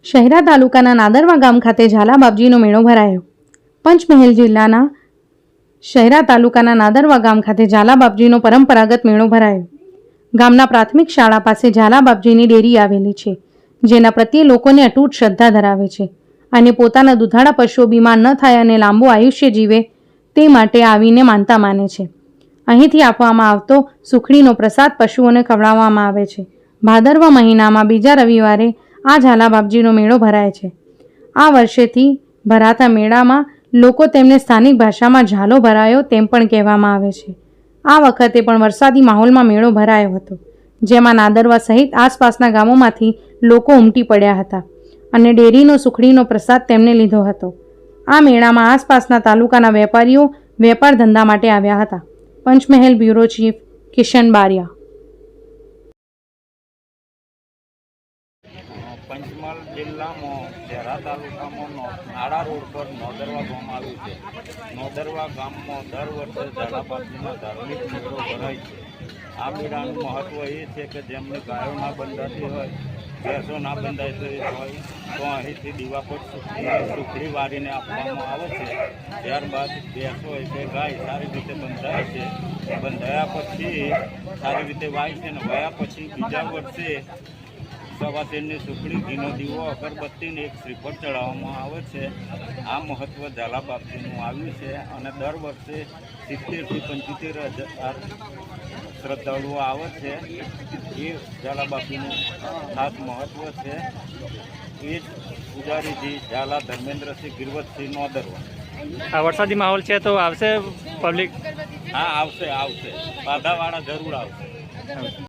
શહેરા તાલુકાના નાદરવા ગામ ખાતે ઝાલા બાપજીનો મેળો ભરાયો। પંચમહાલ જિલ્લાના શહેરા તાલુકાના નાદરવા ગામ ખાતે ઝાલા બાપજીનો પરંપરાગત મેળો ભરાયો। ગામના પ્રાથમિક શાળા પાસે ઝાલા બાપજીની ડેરી આવેલી છે, જેના પ્રત્યે લોકોને અતૂટ શ્રદ્ધા ધરાવે છે અને પોતાના દુધાળા પશુઓ બીમાર ન થાય અને લાંબુ આયુષ્ય જીવે તે માટે આવીને માનતા માને છે। અહીંથી આપવામાં આવતો સુખડીનો પ્રસાદ પશુઓને ખવડાવવામાં આવે છે। ભાદરવા મહિનામાં બીજા રવિવારે આ ઝાલા બાપજીનો મેળો ભરાય છે। આ વર્ષેથી ભરાતા મેળામાં લોકો તેમને સ્થાનિક ભાષામાં ઝાલો ભરાયો તેમ પણ કહેવામાં આવે છે। આ વખતે પણ વરસાદી માહોલમાં મેળો ભરાયો હતો, જેમાં નાદરવા સહિત આસપાસના ગામોમાંથી લોકો ઉમટી પડ્યા હતા અને ડેરીનો સુખડીનો પ્રસાદ તેમને લીધો હતો। આ મેળામાં આસપાસના તાલુકાના વેપારીઓ વેપાર ધંધા માટે આવ્યા હતા। Panchmahal bureau chief Kishan Baria. પંચમહાલ જિલ્લામાં શહેરા તાલુકામાં નાડા રોડ પર નોદરવા ગામ આવ્યું છે। નોદરવા ગામમાં દર વર્ષે ઝાલા બાપજીનો ધાર્મિક મેળો ભરાય છે। આ મેળાનું મહત્ત્વ એ છે કે જેમને ગાયો ના બંધાતી હોય, ભેંસો ના બંધાતી હોય તો અહીંથી દીવા પર સુખડી વાળીને આપવામાં આવે છે। ત્યારબાદ ભેંસો એટલે ગાય સારી રીતે બંધાય છે। બંધાયા પછી સારી રીતે વાય છે ને વાયા પછી બીજા વર્ષે સવાસેરની સુખડી, ઘીનો દીવો, અગરબત્તીને એક શ્રીફળ ચડાવવામાં આવે છે। આ મહત્ત્વ ઝાલા બાપજીનું આવ્યું છે અને દર વર્ષે 70થી 75,000 શ્રદ્ધાળુઓ આવે છે। એ ઝાલા બાપજીનું ખાસ મહત્ત્વ છે। એ જ પૂજારીજી ઝાલા ધર્મેન્દ્રસિંહ ગિરવતસિંહ નોદરવા। આ વરસાદી માહોલ છે તો આવશે પબ્લિક? હા, આવશે, બાધાવાળા જરૂર આવશે।